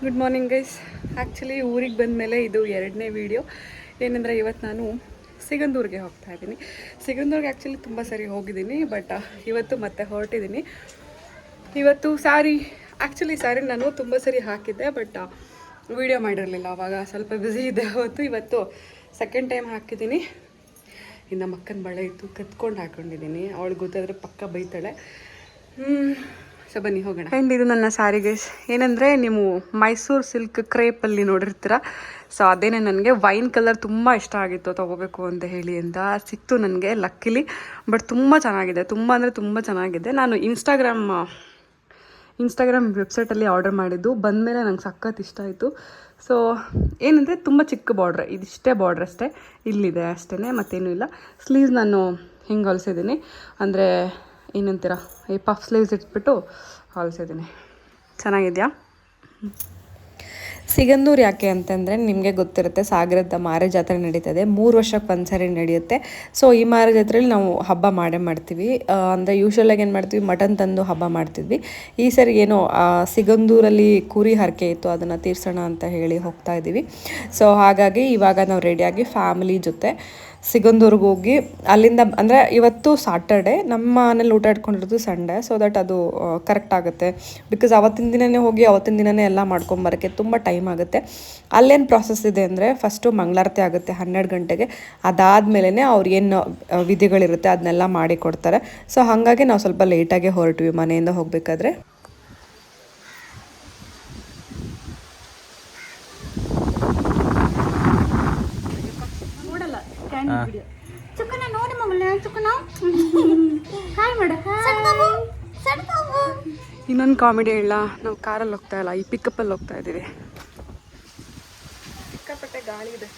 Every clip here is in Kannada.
Good morning guys. ಆ್ಯಕ್ಚುಲಿ ಊರಿಗೆ ಬಂದಮೇಲೆ ಇದು ಎರಡನೇ ವೀಡಿಯೋ. ಏನಂದರೆ ಇವತ್ತು ನಾನು ಸಿಗಂದೂರಿಗೆ ಹೋಗ್ತಾ ಇದ್ದೀನಿ. ಸಿಗಂದೂರಿಗೆ ಆ್ಯಕ್ಚುಲಿ ತುಂಬ ಸರಿ ಹೋಗಿದ್ದೀನಿ, ಬಟ್ ಇವತ್ತು ಮತ್ತೆ ಹೊರಟಿದ್ದೀನಿ. ಇವತ್ತು ಸ್ಯಾರಿ ನಾನು ತುಂಬ ಸರಿ ಹಾಕಿದ್ದೆ, ಬಟ್ ವೀಡಿಯೋ ಮಾಡಿರಲಿಲ್ಲ. ಆವಾಗ ಸ್ವಲ್ಪ ಬ್ಯುಸಿ ಇದೆ. ಇವತ್ತು ಸೆಕೆಂಡ್ ಟೈಮ್ ಹಾಕಿದ್ದೀನಿ. ಇನ್ನು ಮಕ್ಕನ ಬಳೆ ಇತ್ತು, ಕತ್ಕೊಂಡು ಹಾಕ್ಕೊಂಡಿದ್ದೀನಿ. ಅವಳಿಗೆ ಗೊತ್ತಾದರೆ ಪಕ್ಕ ಬೈತಾಳೆ. ಸೊ ಬನ್ನಿ ಹೋಗೋಣ. ಆ್ಯಂಡ್ ಇದು ನನ್ನ ಸ್ಯಾರಿ ಗೈಸ್. ಏನಂದರೆ ನೀವು ಮೈಸೂರು ಸಿಲ್ಕ್ ಕ್ರೇಪಲ್ಲಿ ನೋಡಿರ್ತೀರ. ಸೊ ಅದೇನೇ ನನಗೆ ವೈನ್ ಕಲರ್ ತುಂಬ ಇಷ್ಟ ಆಗಿತ್ತು, ತೊಗೋಬೇಕು ಅಂತ ಹೇಳಿ ಅಂತ ಸಿಕ್ತು ನನಗೆ ಲಕ್ಕಿಲಿ. ಬಟ್ ತುಂಬ ಚೆನ್ನಾಗಿದೆ, ತುಂಬ ಅಂದರೆ ತುಂಬ ಚೆನ್ನಾಗಿದೆ. ನಾನು ಇನ್ಸ್ಟಾಗ್ರಾಮ್ ವೆಬ್ಸೈಟಲ್ಲಿ ಆರ್ಡರ್ ಮಾಡಿದ್ದು. ಬಂದಮೇಲೆ ನಂಗೆ ಸಖತ್ ಇಷ್ಟ ಆಯಿತು. ಸೊ ಏನಂದರೆ ತುಂಬ ಚಿಕ್ಕ ಬಾರ್ಡ್ರ್, ಇದಿಷ್ಟೇ ಬಾರ್ಡ್ರ್ ಅಷ್ಟೇ, ಇಲ್ಲಿದೆ ಅಷ್ಟೇ, ಮತ್ತೇನೂ ಇಲ್ಲ. ಸ್ಲೀವ್ಸ್ ನಾನು ಹಿಂಗೆ ಹೊಲಿಸಿದ್ದೀನಿ, ಅಂದರೆ ಏನಂತೀರ, ಈ ಪಫ್ ಸ್ಲೀವ್ಸ್ ಇಟ್ಬಿಟ್ಟು ಹೊಲಿಸಿದ್ದೀನಿ. ಚೆನ್ನಾಗಿದೆಯಾ? ಸಿಗಂದೂರು ಯಾಕೆ ಅಂತಂದರೆ ನಿಮಗೆ ಗೊತ್ತಿರುತ್ತೆ, ಸಾಗರದ ಮಾರ ಜಾತ್ರೆ ನಡೀತದೆ, 3 ವರ್ಷಕ್ಕೆ ಒಂದ್ಸರಿ ನಡೆಯುತ್ತೆ. ಸೊ ಈ ಮಾರ ಜಾತ್ರೆಯಲ್ಲಿ ನಾವು ಹಬ್ಬ ಮಾಡೇ ಮಾಡ್ತೀವಿ. ಅಂದರೆ ಯೂಶ್ವಲಾಗಿ ಏನು ಮಾಡ್ತೀವಿ, ಮಟನ್ ತಂದು ಹಬ್ಬ ಮಾಡ್ತಿದ್ವಿ. ಈ ಸರಿ ಏನೋ ಸಿಗಂದೂರಲ್ಲಿ ಕುರಿ ಹರಕೆ ಇತ್ತು, ಅದನ್ನು ತೀರ್ಸೋಣ ಅಂತ ಹೇಳಿ ಹೋಗ್ತಾ ಇದ್ದೀವಿ. ಸೊ ಹಾಗಾಗಿ ಇವಾಗ ನಾವು ರೆಡಿಯಾಗಿ ಫ್ಯಾಮಿಲಿ ಜೊತೆ ಸಿಗಂದೂರ್ಗೆ ಹೋಗಿ ಅಲ್ಲಿಂದ, ಅಂದರೆ ಇವತ್ತು ಸಾಟರ್ಡೆ, ನಮ್ಮ ಮನೇಲಿ ಊಟ ಇಟ್ಕೊಂಡಿರೋದು ಸಂಡೇ. ಸೊ ದಟ್ ಅದು ಕರೆಕ್ಟ್ ಆಗುತ್ತೆ. ಬಿಕಾಸ್ ಅವತ್ತಿನ ದಿನವೇ ಹೋಗಿ ಅವತ್ತಿನ ದಿನವೇ ಎಲ್ಲ ಮಾಡ್ಕೊಂಬರೋಕ್ಕೆ ತುಂಬ ಟೈಮ್ ಆಗುತ್ತೆ. ಅಲ್ಲೇನು ಪ್ರಾಸೆಸ್ ಇದೆ ಅಂದರೆ, ಫಸ್ಟು ಮಂಗಳಾರತಿ ಆಗುತ್ತೆ 12 ಗಂಟೆಗೆ. ಅದಾದಮೇಲೆ ಅವ್ರು ಏನು ವಿಧಿಗಳಿರುತ್ತೆ ಅದನ್ನೆಲ್ಲ ಮಾಡಿ ಕೊಡ್ತಾರೆ. ಸೊ ಹಾಗಾಗಿ ನಾವು ಸ್ವಲ್ಪ ಲೇಟಾಗೆ ಹೊರಟ್ವಿ ಮನೆಯಿಂದ ಹೋಗಬೇಕಾದ್ರೆ. ಇನ್ನೊಂದು ಕಾಮಿಡಿ ಹೇಳ, ನಾವು ಕಾರಲ್ಲಿ ಹೋಗ್ತಾ ಇಲ್ಲ, ಈ ಪಿಕಪ್ಪಲ್ಲಿ ಹೋಗ್ತಾ ಇದ್ದೀವಿ. ಸಿಕ್ಕಾಪಟ್ಟೆ ಗಾಳಿ ಇದೆ.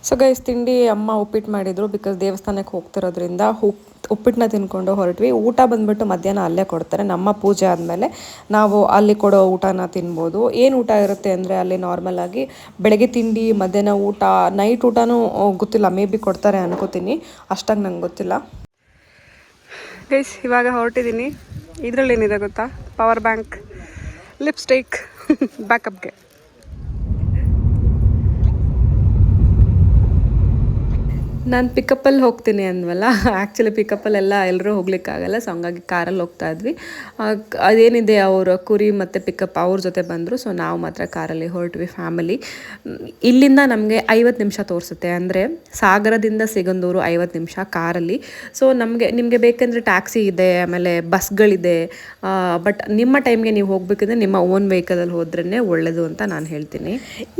ಸೊ ಗೈಸ್, ತಿಂಡಿ ಅಮ್ಮ ಉಪ್ಪಿಟ್ಟು ಮಾಡಿದರು. ಬಿಕಾಸ್ ದೇವಸ್ಥಾನಕ್ಕೆ ಹೋಗ್ತಿರೋದ್ರಿಂದ ಉಪ್ಪಿಟ್ಟನ್ನ ತಿನ್ಕೊಂಡು ಹೊರಟ್ವಿ. ಊಟ ಬಂದುಬಿಟ್ಟು ಮಧ್ಯಾಹ್ನ ಅಲ್ಲೇ ಕೊಡ್ತಾರೆ. ನಮ್ಮ ಪೂಜೆ ಆದಮೇಲೆ ನಾವು ಅಲ್ಲಿ ಕೊಡೋ ಊಟನ ತಿನ್ಬೋದು. ಏನು ಊಟ ಇರುತ್ತೆ ಅಂದರೆ, ಅಲ್ಲಿ ನಾರ್ಮಲಾಗಿ ಬೆಳಗ್ಗೆ ತಿಂಡಿ, ಮಧ್ಯಾಹ್ನ ಊಟ, ನೈಟ್ ಊಟನೂ ಗೊತ್ತಿಲ್ಲ, ಮೇ ಬಿ ಕೊಡ್ತಾರೆ ಅನ್ಕೋತೀನಿ, ಅಷ್ಟಾಗಿ ನಂಗೆ ಗೊತ್ತಿಲ್ಲ. ಗೈಸ್, ಇವಾಗ ಹೊರಟಿದ್ದೀನಿ. ಇದರಲ್ಲಿ ಏನಿದೆ ಗೊತ್ತಾ, ಪವರ್ ಬ್ಯಾಂಕ್, ಲಿಪ್ಸ್ಟಿಕ್, ಬ್ಯಾಕಪ್ಗೆ. ನಾನು ಪಿಕಪ್ಪಲ್ಲಿ ಹೋಗ್ತೀನಿ ಅಂದ್ವಲ್ಲ, ಆ್ಯಕ್ಚುಲಿ ಪಿಕಪ್ಪಲ್ಲೆಲ್ಲ ಎಲ್ಲರೂ ಹೋಗ್ಲಿಕ್ಕಾಗಲ್ಲ. ಸೊ ಹಂಗಾಗಿ ಕಾರಲ್ಲಿ ಹೋಗ್ತಾ ಇದ್ವಿ. ಅದೇನಿದೆ, ಅವರ ಕುರಿ ಮತ್ತು ಪಿಕಪ್ ಅವ್ರ ಜೊತೆ ಬಂದರು. ಸೊ ನಾವು ಮಾತ್ರ ಕಾರಲ್ಲಿ ಹೊರಟ್ವಿ ಫ್ಯಾಮಿಲಿ. ಇಲ್ಲಿಂದ ನಮಗೆ 50 ನಿಮಿಷ ತೋರಿಸುತ್ತೆ. ಅಂದರೆ ಸಾಗರದಿಂದ ಸಿಗಂದೂರು 50 ನಿಮಿಷ ಕಾರಲ್ಲಿ. ಸೊ ನಿಮಗೆ ಬೇಕೆಂದರೆ ಟ್ಯಾಕ್ಸಿ ಇದೆ, ಆಮೇಲೆ ಬಸ್ಗಳಿದೆ. ಬಟ್ ನಿಮ್ಮ ಟೈಮ್ಗೆ ನೀವು ಹೋಗಬೇಕಂದ್ರೆ ನಿಮ್ಮ ಓನ್ ವೆಹಿಕಲಲ್ಲಿ ಹೋದ್ರೇ ಒಳ್ಳೆಯದು ಅಂತ ನಾನು ಹೇಳ್ತೀನಿ.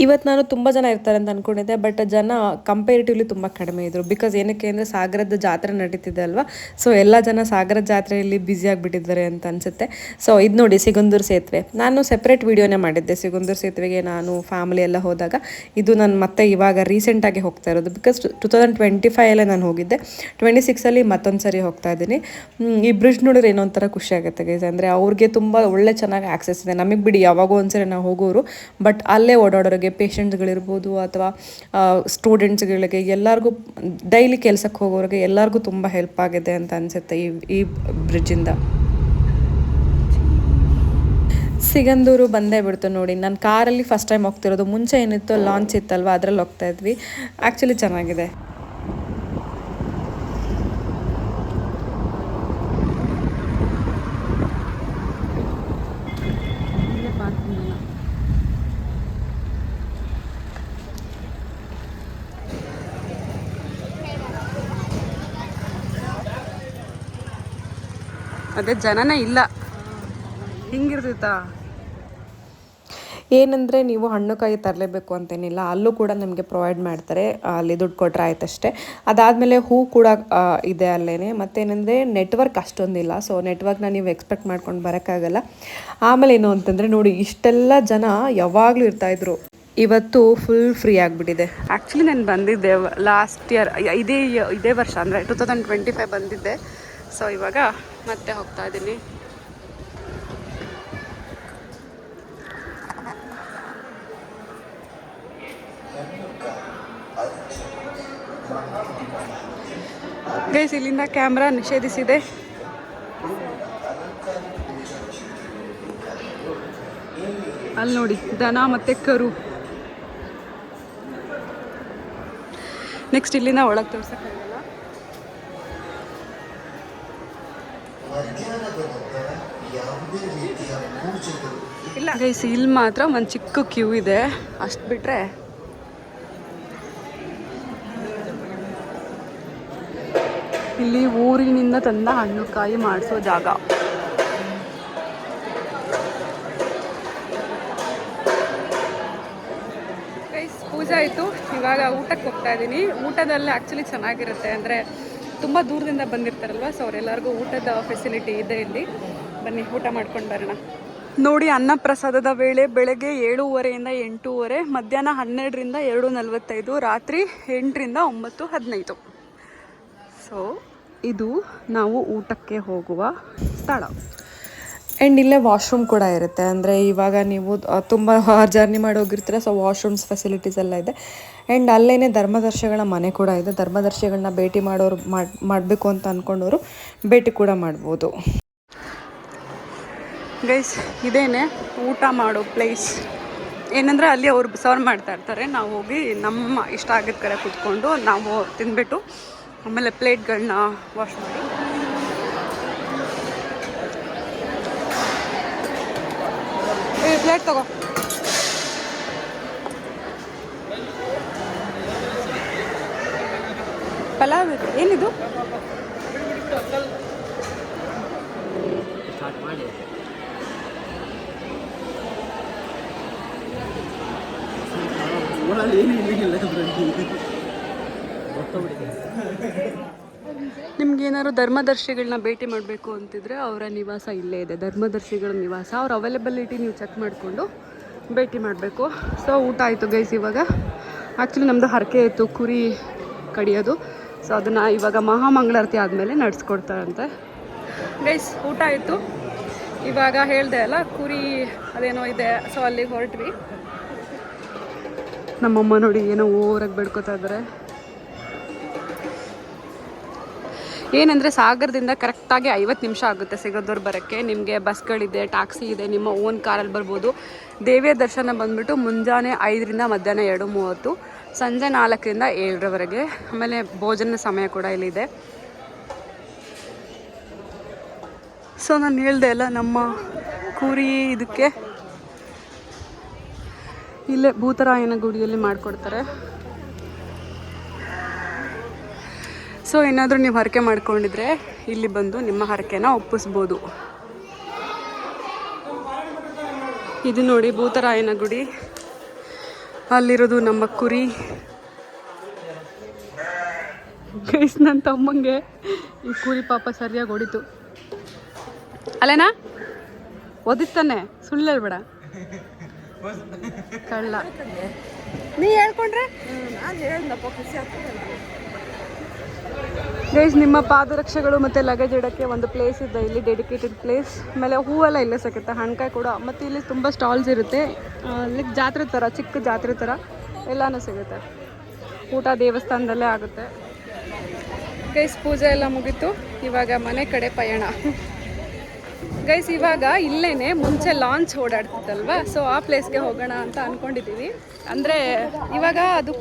ಇವತ್ತು ನಾನು ತುಂಬ ಜನ ಇರ್ತಾರೆ ಅಂತ ಅಂದ್ಕೊಂಡಿದ್ದೆ, ಬಟ್ ಜನ ಕಂಪೇರಿಟಿವ್ಲಿ ತುಂಬ ಕಡಿಮೆ ಇದ್ದರು. ಬಿಕಾಸ್ ಏನಕ್ಕೆ ಅಂದರೆ ಸಾಗರದ ಜಾತ್ರೆ ನಡೀತಿದೆ ಅಲ್ವಾ. ಸೊ ಎಲ್ಲ ಜನ ಸಾಗರದ ಜಾತ್ರೆಯಲ್ಲಿ ಬ್ಯುಸಿ ಆಗಿಬಿಟ್ಟಿದ್ದಾರೆ ಅಂತ ಅನಿಸುತ್ತೆ. ಸೊ ಇದು ನೋಡಿ, ಸಿಗಂದೂರು ಸೇತುವೆ. ನಾನು ಸೆಪ್ರೇಟ್ ವೀಡಿಯೋನೇ ಮಾಡಿದ್ದೆ ಸಿಗಂದೂರು ಸೇತುವೆಗೆ ನಾನು ಫ್ಯಾಮಿಲಿ ಎಲ್ಲ ಹೋದಾಗ. ಇದು ನಾನು ಮತ್ತೆ ಇವಾಗ ರೀಸೆಂಟಾಗಿ ಹೋಗ್ತಾ ಇರೋದು. ಬಿಕಾಸ್ 2025 ನಾನು ಹೋಗಿದ್ದೆ, 26ಅಲ್ಲಿ ಮತ್ತೊಂದು ಸರಿ ಹೋಗ್ತಾ ಇದ್ದೀನಿ. ಈ ಬ್ರಿಡ್ಜ್ ನೋಡಿದ್ರೆ ಏನೋ ಒಂಥರ ಖುಷಿ ಆಗುತ್ತೆ ಗೈಸ್. ಅಂದರೆ ಅವ್ರಿಗೆ ತುಂಬ ಒಳ್ಳೆ ಚೆನ್ನಾಗಿ ಆಕ್ಸೆಸ್ ಇದೆ. ನಮಗೆ ಬಿಡಿ ಯಾವಾಗೋ ಒಂದ್ಸರಿ ನಾವು ಹೋಗೋರು, ಬಟ್ ಅಲ್ಲೇ ಓಡಾಡೋರಿಗೆ, ಪೇಷಂಟ್ಸ್ಗಳಿರ್ಬೋದು ಅಥವಾ ಸ್ಟೂಡೆಂಟ್ಸ್ಗಳಿಗೆ, ಎಲ್ಲರಿಗೂ ಡೈಲಿ ಕೆಲಸಕ್ಕೆ ಹೋಗೋರಿಗೆ ಎಲ್ಲರಿಗೂ ತುಂಬ ಹೆಲ್ಪ್ ಆಗಿದೆ ಅಂತ ಅನಿಸುತ್ತೆ ಈ ಬ್ರಿಡ್ಜಿಂದ. ಸಿಗಂದೂರು ಬಂದೇ ಬಿಡ್ತು ನೋಡಿ. ನಾನು ಕಾರಲ್ಲಿ ಫಸ್ಟ್ ಟೈಮ್ ಹೋಗ್ತಿರೋದು. ಮುಂಚೆ ಏನಿತ್ತು, ಲಾಂಚ್ ಇತ್ತಲ್ವ, ಅದರಲ್ಲಿ ಹೋಗ್ತಾ ಇದ್ವಿ. ಆ್ಯಕ್ಚುಲಿ ಚೆನ್ನಾಗಿದೆ. ಅದೇ ಜನನೇ ಇಲ್ಲ, ಹಿಂಗಿರ್ತಿತ್ತಾ. ಏನಂದರೆ ನೀವು ಹಣ್ಣು ಕಾಯಿ ತರಲೇಬೇಕು ಅಂತೇನಿಲ್ಲ, ಅಲ್ಲೂ ಕೂಡ ನಮಗೆ ಪ್ರೊವೈಡ್ ಮಾಡ್ತಾರೆ. ಅಲ್ಲಿ ದುಡ್ಡು ಕೊಟ್ಟರೆ ಆಯ್ತಷ್ಟೇ. ಅದಾದಮೇಲೆ ಹೂ ಕೂಡ ಇದೆ ಅಲ್ಲೇ. ಮತ್ತೇನೆಂದರೆ ನೆಟ್ವರ್ಕ್ ಅಷ್ಟೊಂದಿಲ್ಲ. ಸೊ ನೆಟ್ವರ್ಕ್ನ ನೀವು ಎಕ್ಸ್ಪೆಕ್ಟ್ ಮಾಡ್ಕೊಂಡು ಬರೋಕ್ಕಾಗಲ್ಲ. ಆಮೇಲೆ ಏನು ಅಂತಂದರೆ ನೋಡಿ, ಇಷ್ಟೆಲ್ಲ ಜನ ಯಾವಾಗಲೂ ಇರ್ತಾಯಿದ್ರು. ಇವತ್ತು ಫುಲ್ ಫ್ರೀ ಆಗಿಬಿಟ್ಟಿದೆ. ಆ್ಯಕ್ಚುಲಿ ನಾನು ಬಂದಿದ್ದೆ ಲಾಸ್ಟ್ ಇಯರ್, ಇದೇ ವರ್ಷ ಅಂದರೆ 2025 ಬಂದಿದ್ದೆ. ಸೊ ಇವಾಗ ಮತ್ತೆ ಹೋಗ್ತಾ ಇದ್ದೀನಿ. ಗೈಸ್, ಇಲ್ಲಿಂದ ಕ್ಯಾಮ್ರಾ ನಿಷೇಧಿಸಿದೆ. ಅಲ್ಲಿ ನೋಡಿ ದನ ಮತ್ತು ಕರು. ನೆಕ್ಸ್ಟ್ ಇಲ್ಲಿಂದ ಒಳಗೆ ತೋರ್ಸಕ್ಕಾಗಲ್ಲ. ಇಲ್ಲ ಗೈಸ್, ಇಲ್ಲಿ ಮಾತ್ರ ಒಂದು ಚಿಕ್ಕ ಕ್ಯೂ ಇದೆ, ಅಷ್ಟು ಬಿಟ್ಟರೆ ಇಲ್ಲಿ ಊರಿನಿಂದ ತಂದ ಹಣ್ಣು ಕಾಯಿ ಮಾಡಿಸೋ ಜಾಗ. ಗೈಸ್ ಪೂಜೆ ಆಯಿತು, ಇವಾಗ ಊಟಕ್ಕೆ ಹೋಗ್ತಾ ಇದ್ದೀನಿ. ಊಟದಲ್ಲಿ ಆ್ಯಕ್ಚುಲಿ ಚೆನ್ನಾಗಿರುತ್ತೆ, ಅಂದರೆ ತುಂಬ ದೂರದಿಂದ ಬಂದಿರ್ತಾರಲ್ವ, ಸೊ ಅವರೆಲ್ಲರಿಗೂ ಊಟದ ಫೆಸಿಲಿಟಿ ಇದೆ ಇಲ್ಲಿ. ಬನ್ನಿ ಊಟ ಮಾಡ್ಕೊಂಡು ಬರೋಣ. ನೋಡಿ, ಅನ್ನಪ್ರಸಾದದ ವೇಳೆ ಬೆಳಗ್ಗೆ 7:30 ಇಂದ 8:30, ಮಧ್ಯಾಹ್ನ 12ರಿಂದ 2:45, ರಾತ್ರಿ 8ರಿಂದ 9:15. ಸೊ ಇದು ನಾವು ಊಟಕ್ಕೆ ಹೋಗುವ ಸ್ಥಳ. ಆ್ಯಂಡ್ ಇಲ್ಲೇ ವಾಶ್ರೂಮ್ ಕೂಡ ಇರುತ್ತೆ, ಅಂದರೆ ಇವಾಗ ನೀವು ತುಂಬ ಜರ್ನಿ ಮಾಡಿ ಹೋಗಿರ್ತೀರ, ಸೊ ವಾಶ್ರೂಮ್ಸ್ ಫೆಸಿಲಿಟೀಸ್ ಎಲ್ಲ ಇದೆ. ಆ್ಯಂಡ್ ಅಲ್ಲೇ ಧರ್ಮದರ್ಶಿಗಳ ಮನೆ ಕೂಡ ಇದೆ. ಧರ್ಮದರ್ಶಿಗಳನ್ನ ಭೇಟಿ ಮಾಡೋರು ಮಾಡಬೇಕು ಅಂತ ಅಂದ್ಕೊಂಡವರು ಭೇಟಿ ಕೂಡ ಮಾಡ್ಬೋದು. ಗೈಸ್, ಇದೇನೆ ಊಟ ಮಾಡೋ ಪ್ಲೇಸ್. ಏನಂದರೆ ಅಲ್ಲಿ ಅವ್ರು ಸರ್ವ್ ಮಾಡ್ತಾ ಇರ್ತಾರೆ, ನಾವು ಹೋಗಿ ನಮ್ಮ ಇಷ್ಟ ಆಗಿದ್ದ ಕಡೆ ಕೂತ್ಕೊಂಡು ನಾವು ತಿಂದ್ಬಿಟ್ಟು ಆಮೇಲೆ ಪ್ಲೇಟ್ಗಳನ್ನ ವಾಶ್ ಮಾಡಿ ಪ್ಲೇಟ್ ತಗೋ. ಪಲಾವ್ ಇದೆ. ಏನಿದು? ನಿಮ್ಗೇನಾದ್ರು ಧರ್ಮದರ್ಶಿಗಳನ್ನ ಭೇಟಿ ಮಾಡಬೇಕು ಅಂತಿದ್ರೆ ಅವರ ನಿವಾಸ ಇಲ್ಲೇ ಇದೆ, ಧರ್ಮದರ್ಶಿಗಳ ನಿವಾಸ. ಅವ್ರ ಅವೈಲೇಬಿಲಿಟಿ ನೀವು ಚೆಕ್ ಮಾಡಿಕೊಂಡು ಭೇಟಿ ಮಾಡಬೇಕು. ಸೊ ಊಟ ಆಯಿತು ಗೈಸ್. ಇವಾಗ ಆ್ಯಕ್ಚುಲಿ ನಮ್ಮದು ಹರಕೆ ಇತ್ತು ಕುರಿ ಕಡಿಯೋದು, ಸೊ ಅದನ್ನು ಇವಾಗ ಮಹಾಮಂಗಳಾರತಿ ಆದಮೇಲೆ ನಡೆಸ್ಕೊಡ್ತಾರಂತೆ. ಗೈಸ್ ಊಟ ಆಯಿತು. ಇವಾಗ ಹೇಳಿದೆ ಅಲ್ಲ, ಕುರಿ ಅದೇನೋ ಇದೆ, ಸೊ ಅಲ್ಲಿಗೆ ಹೊರಟ್ವಿ. ನಮ್ಮಮ್ಮ ನೋಡಿ ಏನೋ ಓವರಾಗಿ ಬೆಳ್ಕೊತಾ ಇದ್ದಾರೆ. ಏನಂದರೆ ಸಾಗರದಿಂದ ಕರೆಕ್ಟಾಗಿ 50 ನಿಮಿಷ ಆಗುತ್ತೆ ಸಿಗೋದವ್ರು ಬರೋಕ್ಕೆ. ನಿಮಗೆ ಬಸ್ಗಳಿದೆ, ಟ್ಯಾಕ್ಸಿ ಇದೆ, ನಿಮ್ಮ ಓನ್ ಕಾರಲ್ಲಿ ಬರ್ಬೋದು. ದೇವಿಯ ದರ್ಶನ ಬಂದುಬಿಟ್ಟು ಮುಂಜಾನೆ 5ರಿಂದ ಮಧ್ಯಾಹ್ನ 2:30, ಸಂಜೆ 4ರಿಂದ 7ರವರೆಗೆ. ಆಮೇಲೆ ಭೋಜನ ಸಮಯ ಕೂಡ ಇಲ್ಲಿದೆ. ಸೊ ನಾನು ಹೇಳ್ದೆ ಅಲ್ಲ, ನಮ್ಮ ಕುರಿ ಇದಕ್ಕೆ ಇಲ್ಲೇ ಭೂತರಾಯನ ಗುಡಿಯಲ್ಲಿ ಮಾಡಿಕೊಡ್ತಾರೆ. ಸೊ ಏನಾದರೂ ನೀವು ಹರಕೆ ಮಾಡ್ಕೊಂಡಿದ್ರೆ ಇಲ್ಲಿ ಬಂದು ನಿಮ್ಮ ಹರಕೆನ ಒಪ್ಪಿಸ್ಬೋದು. ಇದು ನೋಡಿ ಭೂತರಾಯನ ಗುಡಿ, ಅಲ್ಲಿರೋದು ನಮ್ಮ ಕುರಿ. ಗೈಸ್, ನನ್ನ ತಮ್ಮಂಗೆ ಈ ಕುರಿ ಪಾಪ ಸರಿಯಾಗಿ ಹೊಡಿತು ಅಲ್ಲೇನಾ? ಓದಿಸ್ತಾನೆ, ಸುಳ್ಳು ಹೇಳ್ಬೇಡ ಕಳ್ಳ. ನೀ ಹೇಳ್ಕೊಂಡ್ರೆ ನಾನು ಹೇಳ್ದಪ್ಪ, ಖುಷಿ ಆಗ್ತದೆ. ಗೈಸ್, ನಿಮ್ಮ ಪಾದರಕ್ಷೆಗಳು ಮತ್ತು ಲಗೇಜ್ ಇಡೋಕ್ಕೆ ಒಂದು ಪ್ಲೇಸ್ ಇದೆ ಇಲ್ಲಿ, ಡೆಡಿಕೇಟೆಡ್ ಪ್ಲೇಸ್. ಆಮೇಲೆ ಹೂವೆಲ್ಲ ಇಲ್ಲೇ ಸಿಗುತ್ತೆ, ಹಣ್ಕಾಯಿ ಕೂಡ. ಮತ್ತು ಇಲ್ಲಿ ತುಂಬ ಸ್ಟಾಲ್ಸ್ ಇರುತ್ತೆ. ಇಲ್ಲಿ ಜಾತ್ರೆ ಥರ, ಚಿಕ್ಕ ಜಾತ್ರೆ ಥರ ಎಲ್ಲನೂ ಸಿಗುತ್ತೆ. ಊಟ ದೇವಸ್ಥಾನದಲ್ಲೇ ಆಗುತ್ತೆ. ಗೈಸ್, ಪೂಜೆ ಎಲ್ಲ ಮುಗೀತು. ಇವಾಗ ಮನೆ ಕಡೆ ಪಯಣ. ಗೈಸ್, ಇವಾಗ ಇಲ್ಲೇ ಮುಂಚೆ ಲಾಂಚ್ ಓಡಾಡ್ತಿತ್ತಲ್ವ, ಸೊ ಆ ಪ್ಲೇಸ್ಗೆ ಹೋಗೋಣ ಅಂತ ಅಂದ್ಕೊಂಡಿದ್ದೀವಿ. ಅಂದರೆ ಇವಾಗ ಅದು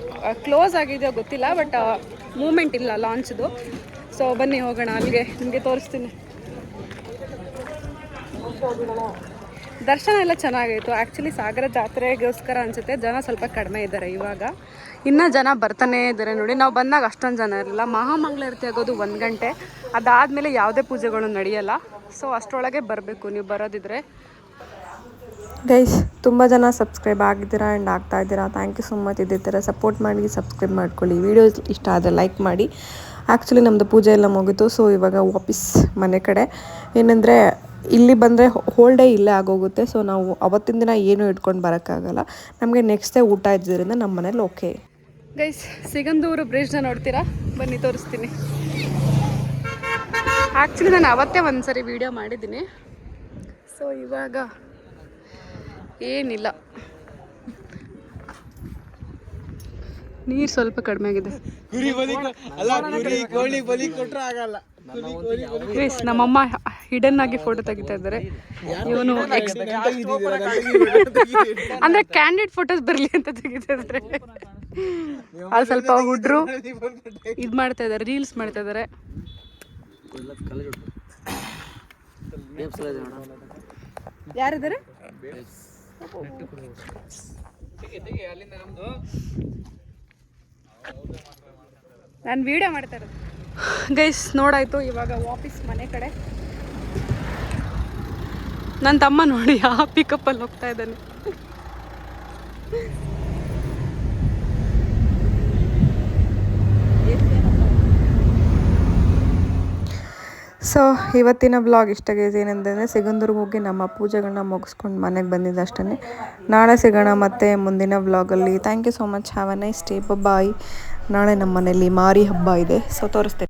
ಕ್ಲೋಸ್ ಆಗಿದೆಯೋ ಗೊತ್ತಿಲ್ಲ, ಬಟ್ ಮೂಮೆಂಟ್ ಇಲ್ಲ ಲಾಂಚ್ದು. ಸೊ ಬನ್ನಿ ಹೋಗೋಣ ಅಲ್ಲಿಗೆ, ನಿಮಗೆ ತೋರಿಸ್ತೀನಿ. ದರ್ಶನ ಎಲ್ಲ ಚೆನ್ನಾಗಿತ್ತು. ಆ್ಯಕ್ಚುಲಿ ಸಾಗರ ಜಾತ್ರೆಗೋಸ್ಕರ ಅನಿಸುತ್ತೆ ಜನ ಸ್ವಲ್ಪ ಕಡಿಮೆ ಇದ್ದಾರೆ. ಇವಾಗ ಇನ್ನೂ ಜನ ಬರ್ತಾನೇ ಇದ್ದಾರೆ. ನೋಡಿ, ನಾವು ಬಂದಾಗ ಅಷ್ಟೊಂದು ಜನ ಇರಲಿಲ್ಲ. ಮಹಾಮಂಗಳಾರತಿ ಆಗೋದು 1 ಗಂಟೆ, ಅದಾದಮೇಲೆ ಯಾವುದೇ ಪೂಜೆಗಳು ನಡೆಯಲ್ಲ. ಸೊ ಅಷ್ಟರೊಳಗೆ ಬರಬೇಕು ನೀವು ಬರೋದಿದ್ರೆ. ಗೈಸ್, ತುಂಬ ಜನ ಸಬ್ಸ್ಕ್ರೈಬ್ ಆಗಿದ್ದೀರಾ ಆ್ಯಂಡ್ ಆಗ್ತಾ ಇದ್ದೀರಾ. Thank you so much. ಇದೇ ಥರ ಸಪೋರ್ಟ್ ಮಾಡಿ ಸಬ್ಸ್ಕ್ರೈಬ್ ಮಾಡ್ಕೊಳ್ಳಿ. ವಿಡಿಯೋ ಇಷ್ಟ ಆದರೆ ಲೈಕ್ ಮಾಡಿ. ಆ್ಯಕ್ಚುಲಿ ನಮ್ಮದು ಪೂಜೆ ಎಲ್ಲ ಮುಗಿತು. ಸೊ ಇವಾಗ ವಾಪಸ್ ಮನೆ ಕಡೆ. ಏನಂದರೆ ಇಲ್ಲಿ ಬಂದರೆ ಹೋಲ್ ಡೇ ಇಲ್ಲೇ ಆಗೋಗುತ್ತೆ. ಸೊ ನಾವು ಅವತ್ತಿನ ದಿನ ಏನೂ ಇಟ್ಕೊಂಡು ಬರೋಕ್ಕಾಗಲ್ಲ. ನಮಗೆ ನೆಕ್ಸ್ಟ್ ಡೇ ಊಟ ಇದ್ದರಿಂದ ನಮ್ಮ ಮನೇಲಿ ಓಕೆ. ಗೈಸ್, ಸಿಗಂದೂರು ಬ್ರಿಡ್ಜ್ನ ನೋಡ್ತೀರಾ? ಬನ್ನಿ ತೋರಿಸ್ತೀನಿ. ಆ್ಯಕ್ಚುಲಿ ನಾನು ಅವತ್ತೇ ಒಂದು ಸರಿ ವೀಡಿಯೋ ಮಾಡಿದ್ದೀನಿ. ಸೊ ಇವಾಗ ಏನಿಲ್ಲ, ನೀರು ಸ್ವಲ್ಪ ಕಡಿಮೆ ಆಗಿದೆ. ಗೈಸ್ ನಮ್ಮಮ್ಮ ಹಿಡನ್ ಆಗಿ ಫೋಟೋ ತೆಗಿತಾ ಇದ್ದಾರೆ. ಇವನು ಅಂದ್ರೆ ಕ್ಯಾಂಡಿಡ್ ಫೋಟೋಸ್ ಬರಲಿ ಅಂತ ತೆಗಿತಾ ಇದ್ದಾರೆ. ಅಲ್ಲಿ ಸ್ವಲ್ಪ ಹುಡ್ರು ಇದು ಮಾಡ್ತಾ ಇದ್ದಾರೆ, ರೀಲ್ಸ್ ಮಾಡ್ತಾ ಇದ್ದಾರೆ. ಯಾರಿದ್ದಾರೆ? ನಾನು ವಿಡಿಯೋ ಮಾಡ್ತಾ ಇರೋದು. ಗೈಸ್ ನೋಡಾಯ್ತು, ಇವಾಗ ವಾಪಸ್ ಮನೆ ಕಡೆ. ನನ್ನ ತಮ್ಮ ನೋಡಿ ಆ ಪಿಕಪ್ಪಲ್ಲಿ ಹೋಗ್ತಾ ಇದ್ದಾನೆ. ಸೊ ಇವತ್ತಿನ ಬ್ಲಾಗ್ ಇಷ್ಟಾಗಿದೆ. ಏನಂತಂದರೆ ಸಿಗಂದೂರ್ಗೆ ಹೋಗಿ ನಮ್ಮ ಪೂಜೆಗಳನ್ನ ಮುಗಿಸ್ಕೊಂಡು ಮನೆಗೆ ಬಂದಿದ್ದು ಅಷ್ಟೇ. ನಾಳೆ ಸಿಗೋಣ ಮತ್ತೆ ಮುಂದಿನ ಬ್ಲಾಗಲ್ಲಿ. Thank you so much. Have a nice day. Bye. ನಾಳೆ ನಮ್ಮ ಮನೇಲಿ ಮಾರಿ ಹಬ್ಬ ಇದೆ, ಸೊ ತೋರಿಸ್ತೇನೆ.